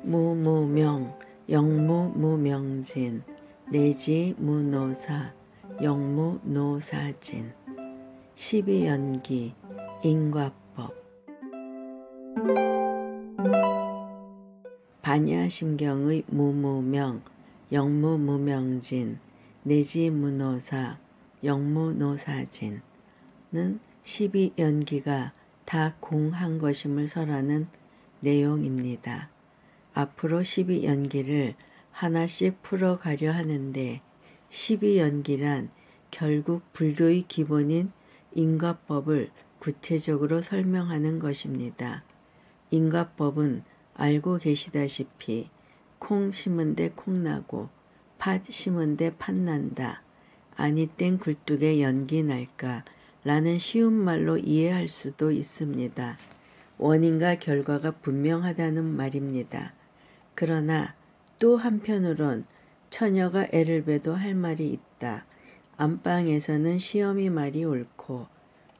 무무명, 영무무명진, 내지무노사, 영무노사진. 12연기, 인과법. 반야심경의 무무명, 영무무명진, 내지무노사, 영무노사진은 12연기가 다 공한 것임을 설하는 내용입니다. 앞으로 12연기를 하나씩 풀어가려 하는데 12연기란 결국 불교의 기본인 인과법을 구체적으로 설명하는 것입니다. 인과법은 알고 계시다시피 콩 심은 데 콩 나고 팥 심은 데 팥 난다. 아니 땐 굴뚝에 연기 날까 라는 쉬운 말로 이해할 수도 있습니다. 원인과 결과가 분명하다는 말입니다. 그러나 또 한편으론 처녀가 애를 베도 할 말이 있다. 안방에서는 시어미 말이 옳고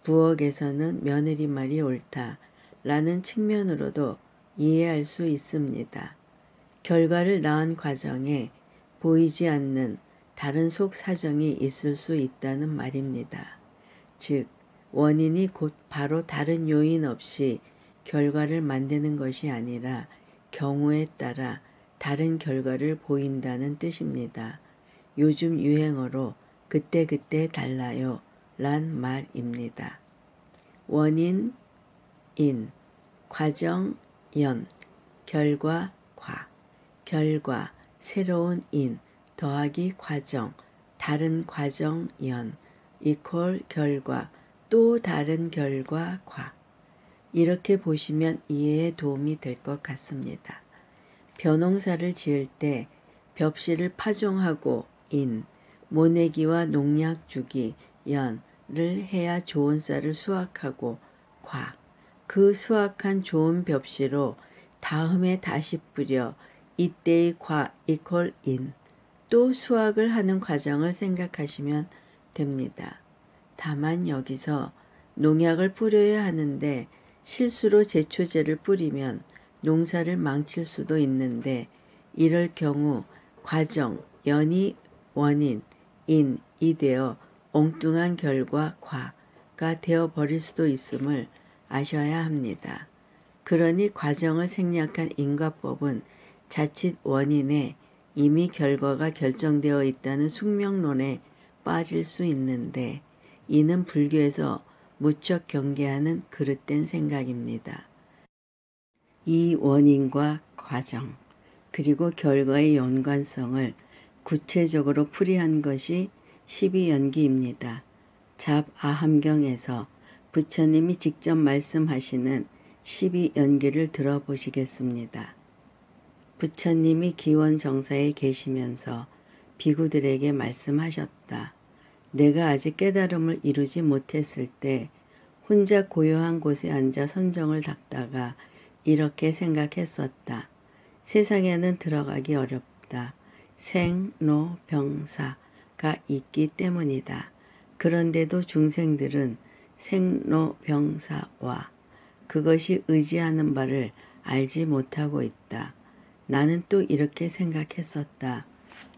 부엌에서는 며느리 말이 옳다. 라는 측면으로도 이해할 수 있습니다. 결과를 낳은 과정에 보이지 않는 다른 속 사정이 있을 수 있다는 말입니다. 즉, 원인이 곧 바로 다른 요인 없이 결과를 만드는 것이 아니라 경우에 따라 다른 결과를 보인다는 뜻입니다. 요즘 유행어로 그때그때 달라요 란 말입니다. 원인, 인, 과정, 연, 결과, 과, 결과, 새로운 인, 더하기 과정, 다른 과정, 연, 이퀄 결과, 또 다른 결과, 과. 이렇게 보시면 이해에 도움이 될 것 같습니다. 벼농사를 지을 때 벽씨를 파종하고 인, 모내기와 농약 주기, 연을 해야 좋은 쌀을 수확하고 과, 그 수확한 좋은 벽씨로 다음에 다시 뿌려 이때의 과 이퀄 인, 또 수확을 하는 과정을 생각하시면 됩니다. 다만 여기서 농약을 뿌려야 하는데 실수로 제초제를 뿌리면 농사를 망칠 수도 있는데 이럴 경우 과정, 연이 원인, 인이 되어 엉뚱한 결과, 과가 되어버릴 수도 있음을 아셔야 합니다. 그러니 과정을 생략한 인과법은 자칫 원인에 이미 결과가 결정되어 있다는 숙명론에 빠질 수 있는데 이는 불교에서 무척 경계하는 그릇된 생각입니다. 이 원인과 과정 그리고 결과의 연관성을 구체적으로 풀이한 것이 12연기입니다. 잡아함경에서 부처님이 직접 말씀하시는 12연기를 들어보시겠습니다. 부처님이 기원정사에 계시면서 비구들에게 말씀하셨다. 내가 아직 깨달음을 이루지 못했을 때 혼자 고요한 곳에 앉아 선정을 닦다가 이렇게 생각했었다. 세상에는 들어가기 어렵다. 생, 로, 병사가 있기 때문이다. 그런데도 중생들은 생, 로, 병사와 그것이 의지하는 바를 알지 못하고 있다. 나는 또 이렇게 생각했었다.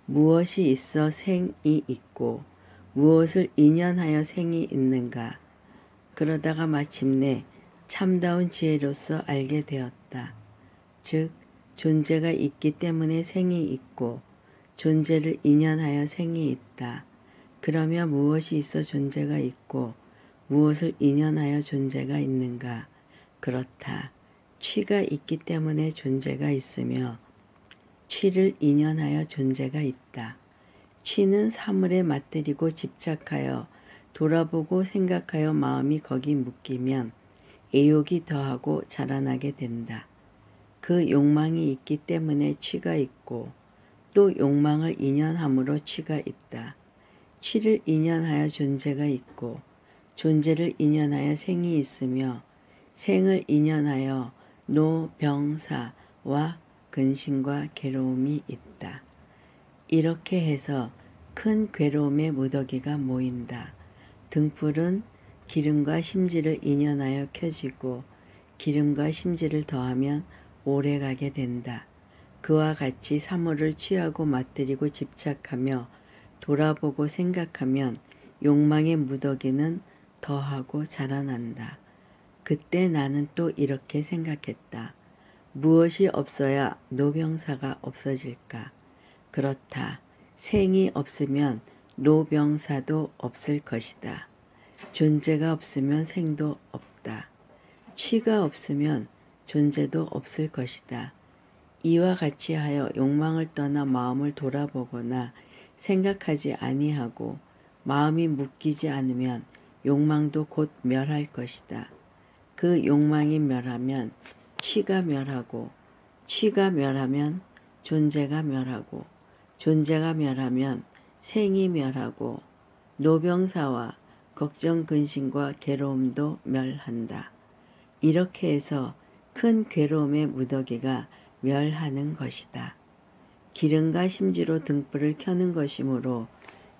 무엇이 있어 생이 있고 무엇을 인연하여 생이 있는가. 그러다가 마침내 참다운 지혜로서 알게 되었다. 즉 존재가 있기 때문에 생이 있고 존재를 인연하여 생이 있다. 그러면 무엇이 있어 존재가 있고 무엇을 인연하여 존재가 있는가. 그렇다. 취가 있기 때문에 존재가 있으며 취를 인연하여 존재가 있다. 취는 사물에 맞들이고 집착하여 돌아보고 생각하여 마음이 거기 묶이면 애욕이 더하고 자라나게 된다. 그 욕망이 있기 때문에 취가 있고 또 욕망을 인연함으로 취가 있다. 취를 인연하여 존재가 있고 존재를 인연하여 생이 있으며 생을 인연하여 노, 병, 사와 근심과 괴로움이 있다. 이렇게 해서 큰 괴로움의 무더기가 모인다. 등불은 기름과 심지를 인연하여 켜지고 기름과 심지를 더하면 오래가게 된다. 그와 같이 사물을 취하고 맛들이고 집착하며 돌아보고 생각하면 욕망의 무더기는 더하고 자라난다. 그때 나는 또 이렇게 생각했다. 무엇이 없어야 노병사가 없어질까? 그렇다. 생이 없으면 노병사도 없을 것이다. 존재가 없으면 생도 없다. 취가 없으면 존재도 없을 것이다. 이와 같이 하여 욕망을 떠나 마음을 돌아보거나 생각하지 아니하고 마음이 묶이지 않으면 욕망도 곧 멸할 것이다. 그 욕망이 멸하면 취가 멸하고 취가 멸하면 존재가 멸하고 존재가 멸하면 생이 멸하고 노병사와 걱정 근심과 괴로움도 멸한다. 이렇게 해서 큰 괴로움의 무더기가 멸하는 것이다. 기름과 심지로 등불을 켜는 것이므로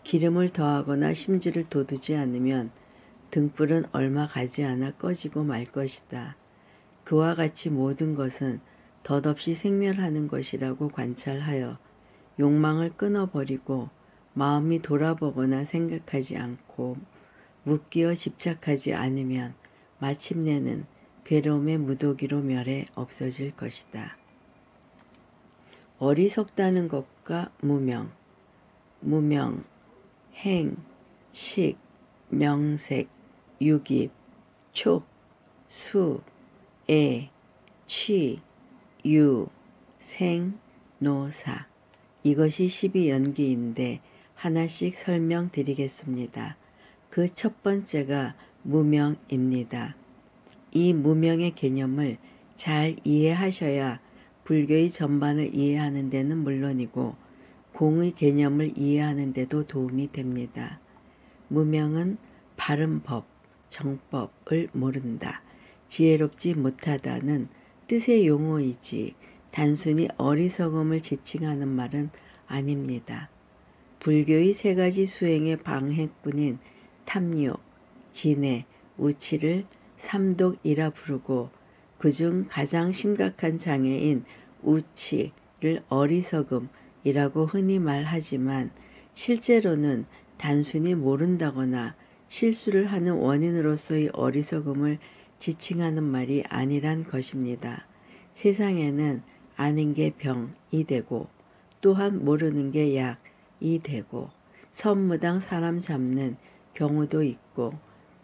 기름을 더하거나 심지를 돋우지 않으면 등불은 얼마 가지 않아 꺼지고 말 것이다. 그와 같이 모든 것은 덧없이 생멸하는 것이라고 관찰하여 욕망을 끊어버리고 마음이 돌아보거나 생각하지 않고 묶여 집착하지 않으면 마침내는 괴로움의 무더기로 멸해 없어질 것이다. 어리석다는 것과 무명, 무명, 행, 식, 명색, 유깁, 촉, 수, 애, 취, 유, 생, 노사. 이것이 12연기인데 하나씩 설명드리겠습니다. 그 첫 번째가 무명입니다. 이 무명의 개념을 잘 이해하셔야 불교의 전반을 이해하는 데는 물론이고 공의 개념을 이해하는 데도 도움이 됩니다. 무명은 바른 법, 정법을 모른다, 지혜롭지 못하다는 뜻의 용어이지 단순히 어리석음을 지칭하는 말은 아닙니다. 불교의 세 가지 수행의 방해꾼인 탐욕, 진해, 우치를 삼독이라 부르고 그중 가장 심각한 장애인 우치를 어리석음이라고 흔히 말하지만 실제로는 단순히 모른다거나 실수를 하는 원인으로서의 어리석음을 지칭하는 말이 아니란 것입니다. 세상에는 아는 게 병이 되고 또한 모르는 게 약이 되고 선무당 사람 잡는 경우도 있고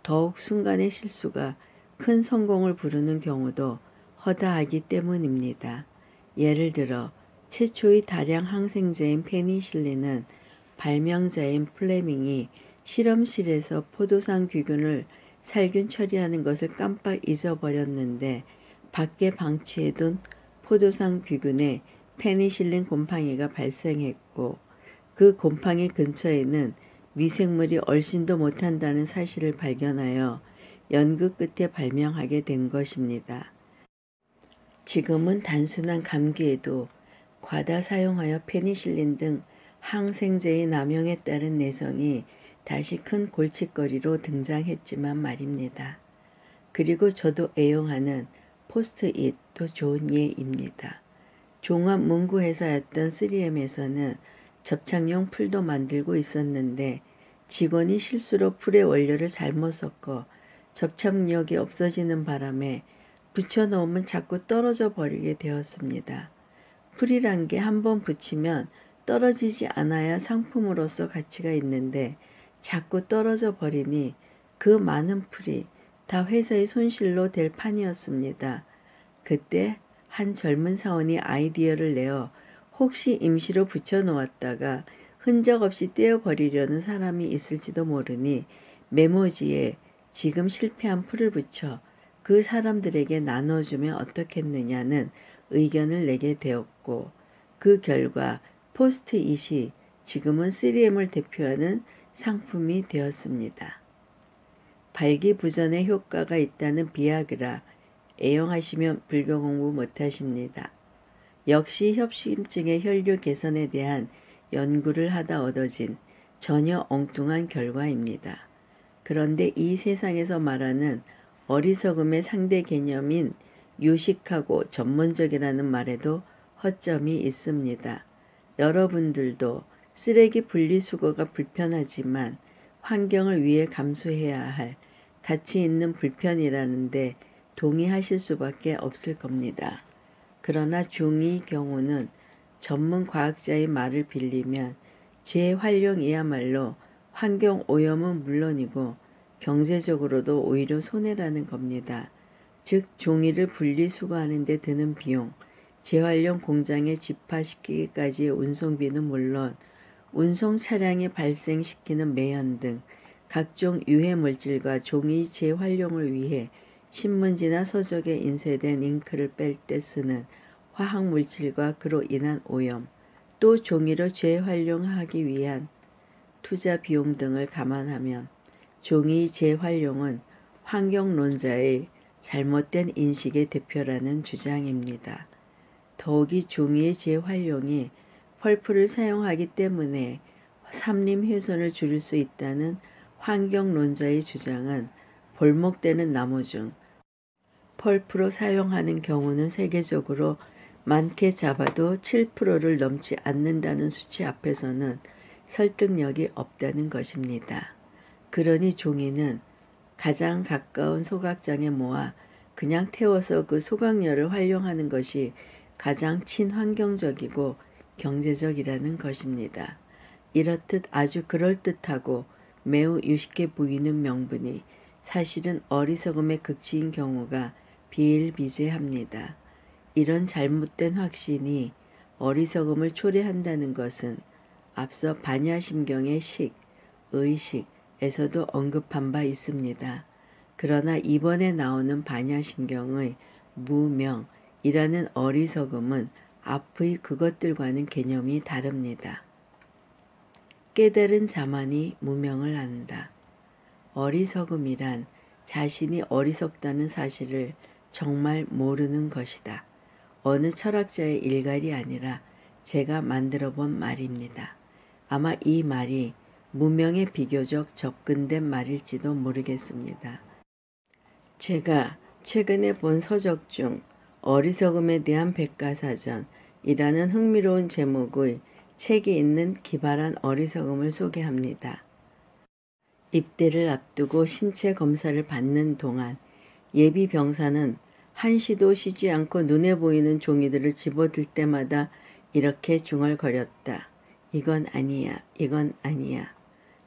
더욱 순간의 실수가 큰 성공을 부르는 경우도 허다하기 때문입니다. 예를 들어 최초의 다량 항생제인 페니실린은 발명자인 플레밍이 실험실에서 포도상 귀균을 살균 처리하는 것을 깜빡 잊어버렸는데 밖에 방치해둔 포도상 귀균에 페니실린 곰팡이가 발생했고 그 곰팡이 근처에는 미생물이 얼씬도 못한다는 사실을 발견하여 연구 끝에 발명하게 된 것입니다. 지금은 단순한 감기에도 과다 사용하여 페니실린 등 항생제의 남용에 따른 내성이 다시 큰 골칫거리로 등장했지만 말입니다. 그리고 저도 애용하는 포스트잇도 좋은 예입니다. 종합 문구회사였던 3M에서는 접착용 풀도 만들고 있었는데 직원이 실수로 풀의 원료를 잘못 섞어 접착력이 없어지는 바람에 붙여놓으면 자꾸 떨어져 버리게 되었습니다. 풀이란 게 한번 붙이면 떨어지지 않아야 상품으로서 가치가 있는데 자꾸 떨어져 버리니 그 많은 풀이 다 회사의 손실로 될 판이었습니다. 그때 한 젊은 사원이 아이디어를 내어 혹시 임시로 붙여놓았다가 흔적 없이 떼어버리려는 사람이 있을지도 모르니 메모지에 지금 실패한 풀을 붙여 그 사람들에게 나눠주면 어떻겠느냐는 의견을 내게 되었고 그 결과 포스트잇이 지금은 3M을 대표하는 상품이 되었습니다. 발기부전에 효과가 있다는 비아그라 애용하시면 불교 공부 못하십니다. 역시 협심증의 혈류 개선에 대한 연구를 하다 얻어진 전혀 엉뚱한 결과입니다. 그런데 이 세상에서 말하는 어리석음의 상대 개념인 유식하고 전문적이라는 말에도 허점이 있습니다. 여러분들도 쓰레기 분리수거가 불편하지만 환경을 위해 감수해야 할 가치 있는 불편이라는데 동의하실 수밖에 없을 겁니다. 그러나 종이의 경우는 전문 과학자의 말을 빌리면 재활용이야말로 환경 오염은 물론이고 경제적으로도 오히려 손해라는 겁니다. 즉 종이를 분리수거하는 데 드는 비용, 재활용 공장에 집화시키기까지의 운송비는 물론 운송 차량이 발생시키는 매연 등 각종 유해물질과 종이 재활용을 위해 신문지나 서적에 인쇄된 잉크를 뺄 때 쓰는 화학물질과 그로 인한 오염, 또 종이를 재활용하기 위한 투자 비용 등을 감안하면 종이 재활용은 환경론자의 잘못된 인식의 대표라는 주장입니다. 더욱이 종이의 재활용이 펄프를 사용하기 때문에 삼림 훼손을 줄일 수 있다는 환경론자의 주장은 볼목되는 나무 중 펄프로 사용하는 경우는 세계적으로 많게 잡아도 7%를 넘지 않는다는 수치 앞에서는 설득력이 없다는 것입니다. 그러니 종이는 가장 가까운 소각장에 모아 그냥 태워서 그 소각열을 활용하는 것이 가장 친환경적이고 경제적이라는 것입니다. 이렇듯 아주 그럴듯하고 매우 유식해 보이는 명분이 사실은 어리석음의 극치인 경우가 비일비재합니다. 이런 잘못된 확신이 어리석음을 초래한다는 것은 앞서 반야심경의 식, 의식에서도 언급한 바 있습니다. 그러나 이번에 나오는 반야심경의 무명이라는 어리석음은 앞의 그것들과는 개념이 다릅니다. 깨달은 자만이 무명을 안다. 어리석음이란 자신이 어리석다는 사실을 정말 모르는 것이다. 어느 철학자의 일갈이 아니라 제가 만들어 본 말입니다. 아마 이 말이 무명에 비교적 접근된 말일지도 모르겠습니다. 제가 최근에 본 서적 중 어리석음에 대한 백과사전이라는 흥미로운 제목의 책이 있는 기발한 어리석음을 소개합니다. 입대를 앞두고 신체 검사를 받는 동안 예비 병사는 한시도 쉬지 않고 눈에 보이는 종이들을 집어들 때마다 이렇게 중얼거렸다. 이건 아니야, 이건 아니야.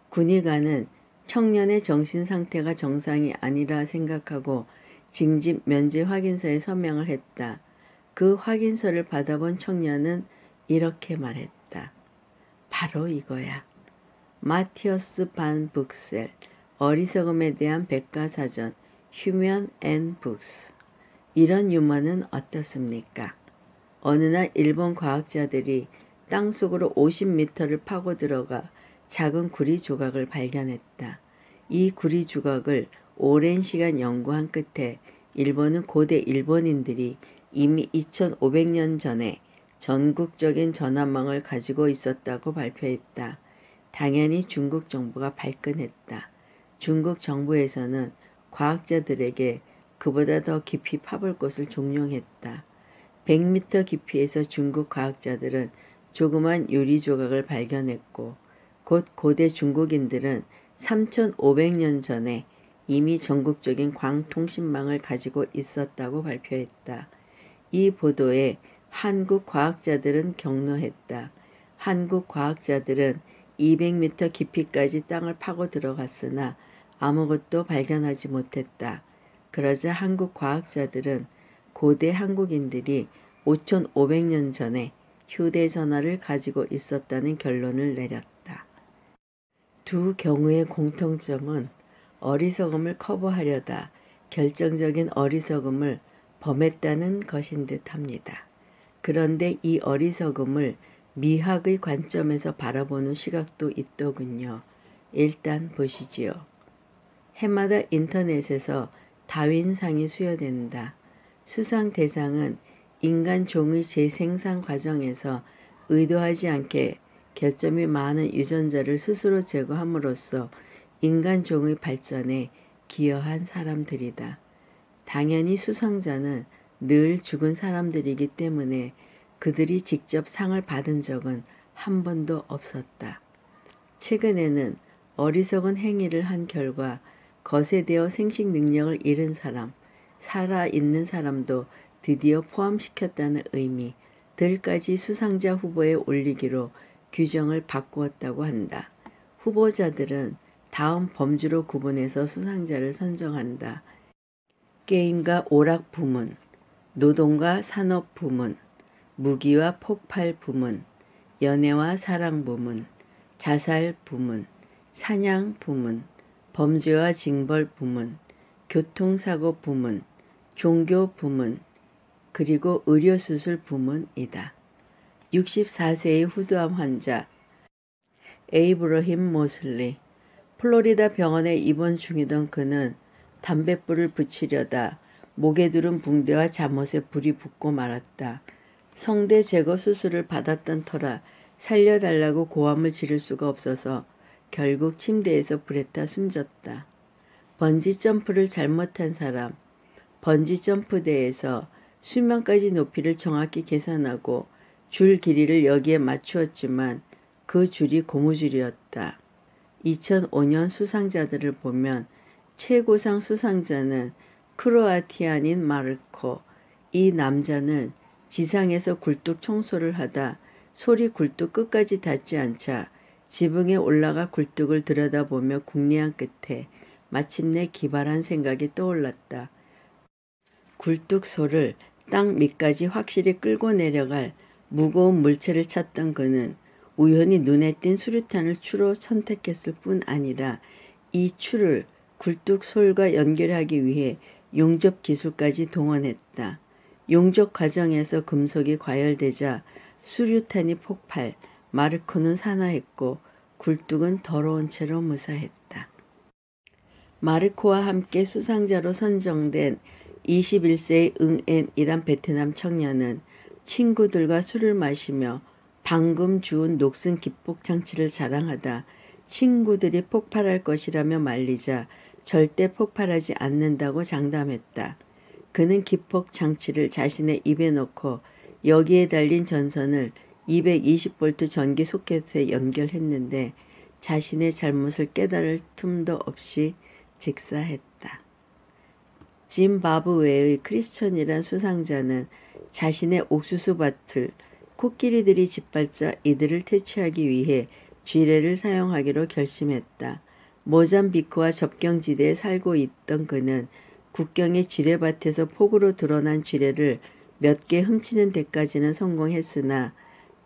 군의관은 청년의 정신 상태가 정상이 아니라 생각하고 징집 면제 확인서에 서명을 했다. 그 확인서를 받아본 청년은 이렇게 말했다. 바로 이거야. 마티어스 반 북셀, 어리석음에 대한 백과사전, 휴먼 앤 북스. 이런 유머는 어떻습니까? 어느 날 일본 과학자들이 땅속으로 50m를 파고 들어가 작은 구리 조각을 발견했다. 이 구리 조각을 오랜 시간 연구한 끝에 일본은 고대 일본인들이 이미 2500년 전에 전국적인 전화망을 가지고 있었다고 발표했다. 당연히 중국 정부가 발끈했다. 중국 정부에서는 과학자들에게 그보다 더 깊이 파볼 곳을 종용했다. 100m 깊이에서 중국 과학자들은 조그만 유리 조각을 발견했고 곧 고대 중국인들은 3500년 전에 이미 전국적인 광통신망을 가지고 있었다고 발표했다. 이 보도에 한국 과학자들은 격노했다. 한국 과학자들은 200m 깊이까지 땅을 파고 들어갔으나 아무것도 발견하지 못했다. 그러자 한국 과학자들은 고대 한국인들이 5500년 전에 휴대전화를 가지고 있었다는 결론을 내렸다. 두 경우의 공통점은 어리석음을 커버하려다 결정적인 어리석음을 범했다는 것인 듯합니다. 그런데 이 어리석음을 미학의 관점에서 바라보는 시각도 있더군요. 일단 보시지요. 해마다 인터넷에서 다윈상이 수여된다. 수상 대상은 인간 종의 재생산 과정에서 의도하지 않게 결점이 많은 유전자를 스스로 제거함으로써 인간 종의 발전에 기여한 사람들이다. 당연히 수상자는 늘 죽은 사람들이기 때문에 그들이 직접 상을 받은 적은 한 번도 없었다. 최근에는 어리석은 행위를 한 결과 거세되어 생식 능력을 잃은 사람, 살아있는 사람도 드디어 포함시켰다는 의미, 들까지 수상자 후보에 올리기로 규정을 바꾸었다고 한다. 후보자들은 다음 범주로 구분해서 수상자를 선정한다. 게임과 오락 부문, 노동과 산업 부문, 무기와 폭발 부문, 연애와 사랑 부문, 자살 부문, 사냥 부문, 범죄와 징벌 부문, 교통사고 부문, 종교 부문, 그리고 의료수술 부문이다. 64세의 후두암 환자 에이브러힘 모슬리. 플로리다 병원에 입원 중이던 그는 담뱃불을 붙이려다 목에 두른 붕대와 잠옷에 불이 붙고 말았다. 성대 제거 수술을 받았던 터라 살려달라고 고함을 지를 수가 없어서 결국 침대에서 불에 타 숨졌다. 번지점프를 잘못한 사람. 번지점프대에서 수면까지 높이를 정확히 계산하고 줄 길이를 여기에 맞추었지만 그 줄이 고무줄이었다. 2005년 수상자들을 보면 최고상 수상자는 크로아티아인 마르코. 이 남자는 지상에서 굴뚝 청소를 하다 솔이 굴뚝 끝까지 닿지 않자 지붕에 올라가 굴뚝을 들여다보며 궁리한 끝에 마침내 기발한 생각이 떠올랐다. 굴뚝 솔을 땅 밑까지 확실히 끌고 내려갈 무거운 물체를 찾던 그는 우연히 눈에 띈 수류탄을 추로 선택했을 뿐 아니라 이 추를 굴뚝 솔과 연결하기 위해 용접 기술까지 동원했다. 용접 과정에서 금속이 과열되자 수류탄이 폭발, 마르코는 산화했고 굴뚝은 더러운 채로 무사했다. 마르코와 함께 수상자로 선정된 21세의 응엔이란 베트남 청년은 친구들과 술을 마시며 방금 주운 녹슨 기폭 장치를 자랑하다 친구들이 폭발할 것이라며 말리자 절대 폭발하지 않는다고 장담했다. 그는 기폭 장치를 자신의 입에 넣고 여기에 달린 전선을 220V 전기 소켓에 연결했는데 자신의 잘못을 깨달을 틈도 없이 직사했다. 짐바브웨의 크리스천이란 수상자는 자신의 옥수수 밭을 코끼리들이 짓밟자 이들을 퇴치하기 위해 쥐레를 사용하기로 결심했다. 모잠비크와 접경지대에 살고 있던 그는 국경의 쥐레밭에서 폭우로 드러난 쥐레를 몇 개 훔치는 데까지는 성공했으나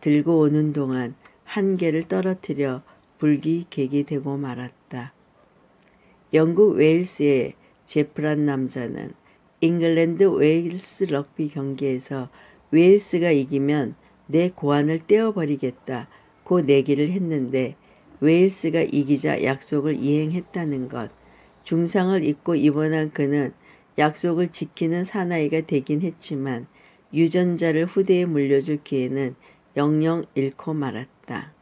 들고 오는 동안 한 개를 떨어뜨려 불기객이 되고 말았다. 영국 웨일스의 제프란 남자는 잉글랜드 웨일스 럭비 경기에서 웨일스가 이기면 내 고환을 떼어버리겠다고 내기를 했는데 웨일스가 이기자 약속을 이행했다는 것. 중상을 입고 입원한 그는 약속을 지키는 사나이가 되긴 했지만 유전자를 후대에 물려줄 기회는 영영 잃고 말았다.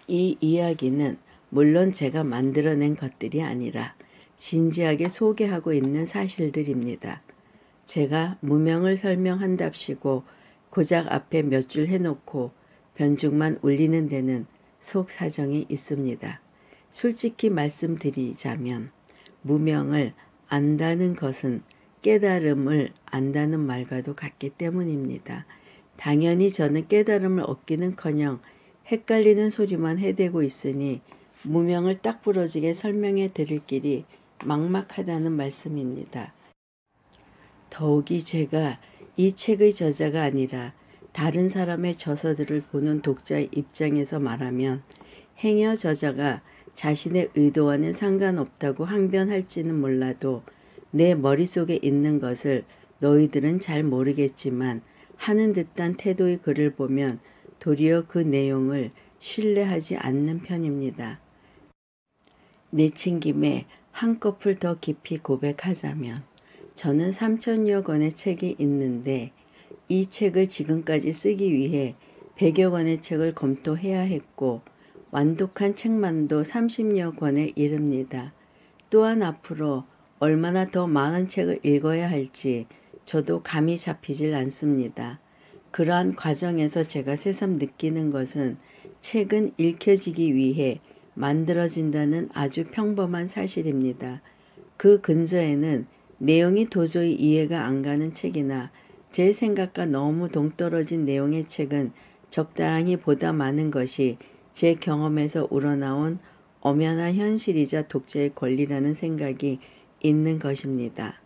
이 이야기는 물론 제가 만들어낸 것들이 아니라 진지하게 소개하고 있는 사실들입니다. 제가 무명을 설명한답시고 고작 앞에 몇 줄 해놓고 변죽만 울리는 데는 속 사정이 있습니다. 솔직히 말씀드리자면 무명을 안다는 것은 깨달음을 안다는 말과도 같기 때문입니다. 당연히 저는 깨달음을 얻기는커녕 헷갈리는 소리만 해대고 있으니 무명을 딱 부러지게 설명해 드릴 길이 막막하다는 말씀입니다. 더욱이 제가 이 책의 저자가 아니라 다른 사람의 저서들을 보는 독자의 입장에서 말하면 행여 저자가 자신의 의도와는 상관없다고 항변할지는 몰라도 내 머릿속에 있는 것을 너희들은 잘 모르겠지만 하는 듯한 태도의 글을 보면 도리어 그 내용을 신뢰하지 않는 편입니다. 내친 김에 한꺼풀 더 깊이 고백하자면 저는 3,000여 권의 책이 있는데 이 책을 지금까지 쓰기 위해 100여 권의 책을 검토해야 했고 완독한 책만도 30여 권에 이릅니다. 또한 앞으로 얼마나 더 많은 책을 읽어야 할지 저도 감이 잡히질 않습니다. 그러한 과정에서 제가 새삼 느끼는 것은 책은 읽혀지기 위해 만들어진다는 아주 평범한 사실입니다. 그 근저에는 내용이 도저히 이해가 안 가는 책이나 제 생각과 너무 동떨어진 내용의 책은 적당히 보다 많은 것이 제 경험에서 우러나온 엄연한 현실이자 독자의 권리라는 생각이 있는 것입니다.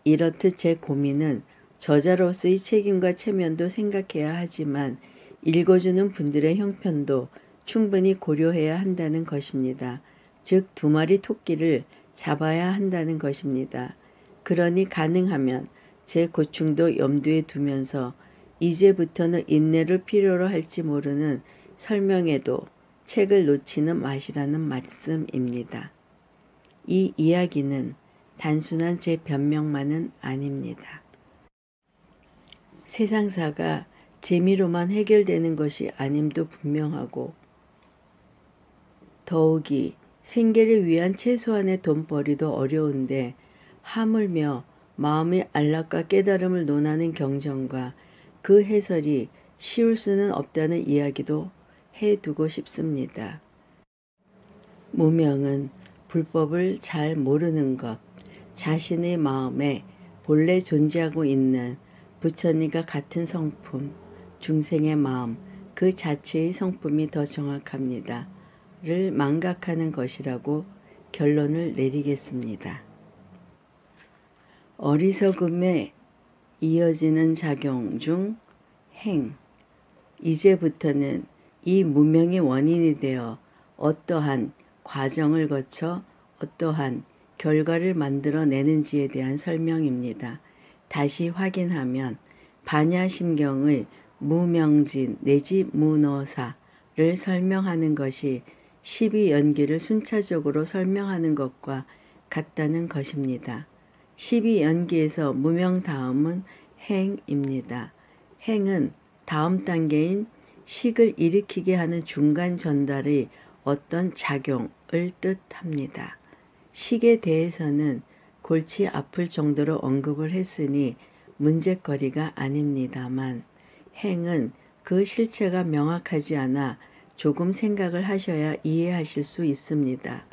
이렇듯 제 고민은 저자로서의 책임과 체면도 생각해야 하지만 읽어주는 분들의 형편도 충분히 고려해야 한다는 것입니다. 즉, 두 마리 토끼를 잡아야 한다는 것입니다. 그러니 가능하면 제 고충도 염두에 두면서 이제부터는 인내를 필요로 할지 모르는 설명에도 책을 놓지는 마시라는 말씀입니다. 이 이야기는 단순한 제 변명만은 아닙니다. 세상사가 재미로만 해결되는 것이 아님도 분명하고 더욱이 생계를 위한 최소한의 돈벌이도 어려운데 하물며 마음의 안락과 깨달음을 논하는 경전과 그 해설이 쉬울 수는 없다는 이야기도 해두고 싶습니다. 무명은 불법을 잘 모르는 것, 자신의 마음에 본래 존재하고 있는 부처님과 같은 성품, 중생의 마음, 그 자체의 성품이 더 정확합니다. 를 망각하는 것이라고 결론을 내리겠습니다. 어리석음에 이어지는 작용 중 행. 이제부터는 이 무명의 원인이 되어 어떠한 과정을 거쳐 어떠한 결과를 만들어내는지에 대한 설명입니다. 다시 확인하면 반야심경의 무명진 내지 무너사를 설명하는 것이 12연기를 순차적으로 설명하는 것과 같다는 것입니다. 12연기에서 무명 다음은 행입니다. 행은 다음 단계인 식을 일으키게 하는 중간 전달의 어떤 작용을 뜻합니다. 식에 대해서는 골치 아플 정도로 언급을 했으니 문제거리가 아닙니다만 행은 그 실체가 명확하지 않아 조금 생각을 하셔야 이해하실 수 있습니다.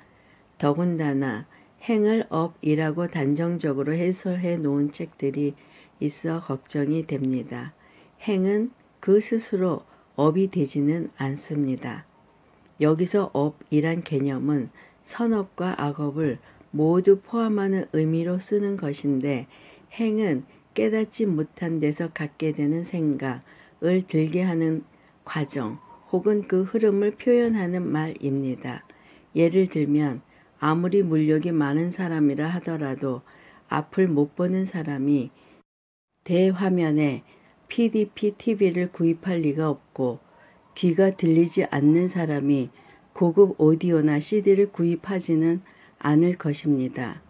더군다나 행을 업이라고 단정적으로 해설해 놓은 책들이 있어 걱정이 됩니다. 행은 그 스스로 업이 되지는 않습니다. 여기서 업이란 개념은 선업과 악업을 모두 포함하는 의미로 쓰는 것인데 행은 깨닫지 못한 데서 갖게 되는 생각을 들게 하는 과정 혹은 그 흐름을 표현하는 말입니다. 예를 들면 아무리 물욕이 많은 사람이라 하더라도 앞을 못 보는 사람이 대화면에 PDP TV를 구입할 리가 없고 귀가 들리지 않는 사람이 고급 오디오나 CD를 구입하지는 않을 것입니다.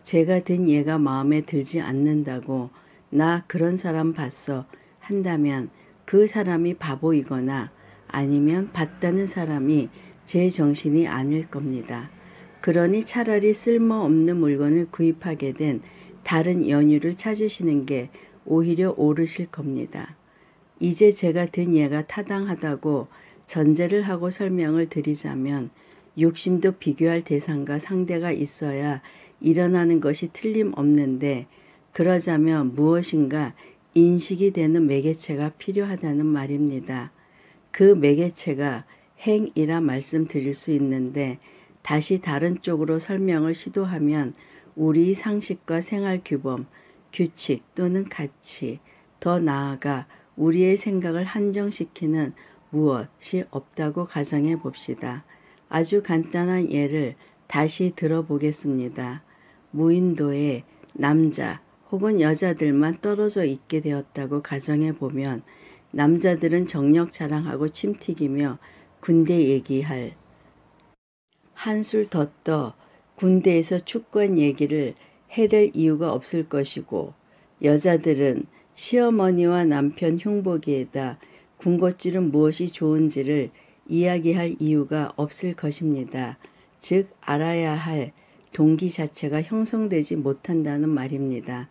제가 든 예가 마음에 들지 않는다고 나 그런 사람 봤어 한다면 그 사람이 바보이거나 아니면 봤다는 사람이 제 정신이 아닐 겁니다. 그러니 차라리 쓸모없는 물건을 구입하게 된 다른 연유를 찾으시는 게 오히려 옳으실 겁니다. 이제 제가 든 예가 타당하다고 전제를 하고 설명을 드리자면 욕심도 비교할 대상과 상대가 있어야 일어나는 것이 틀림없는데 그러자면 무엇인가 인식이 되는 매개체가 필요하다는 말입니다. 그 매개체가 행이라 말씀드릴 수 있는데 다시 다른 쪽으로 설명을 시도하면 우리 상식과 생활규범, 규칙 또는 가치, 더 나아가 우리의 생각을 한정시키는 무엇이 없다고 가정해 봅시다. 아주 간단한 예를 다시 들어보겠습니다. 무인도에 남자 혹은 여자들만 떨어져 있게 되었다고 가정해 보면 남자들은 정력 자랑하고 침튀기며 군대 얘기할 한술 더 떠 군대에서 축구한 얘기를 해댈 이유가 없을 것이고 여자들은 시어머니와 남편 흉보기에다 군것질은 무엇이 좋은지를 이야기할 이유가 없을 것입니다. 즉 알아야 할 동기 자체가 형성되지 못한다는 말입니다.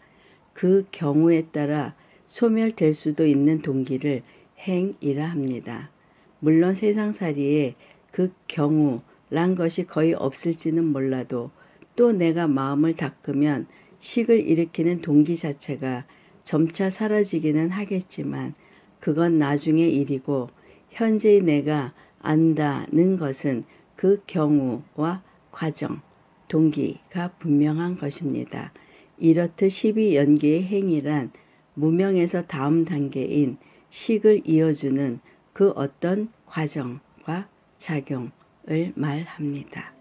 그 경우에 따라 소멸될 수도 있는 동기를 행이라 합니다. 물론 세상살이에 그 경우란 것이 거의 없을지는 몰라도 또 내가 마음을 닦으면 식을 일으키는 동기 자체가 점차 사라지기는 하겠지만 그건 나중의 일이고 현재의 내가 안다는 것은 그 경우와 과정, 동기가 분명한 것입니다. 이렇듯 12연계의 행위란 무명에서 다음 단계인 식을 이어주는 그 어떤 과정과 작용을 말합니다.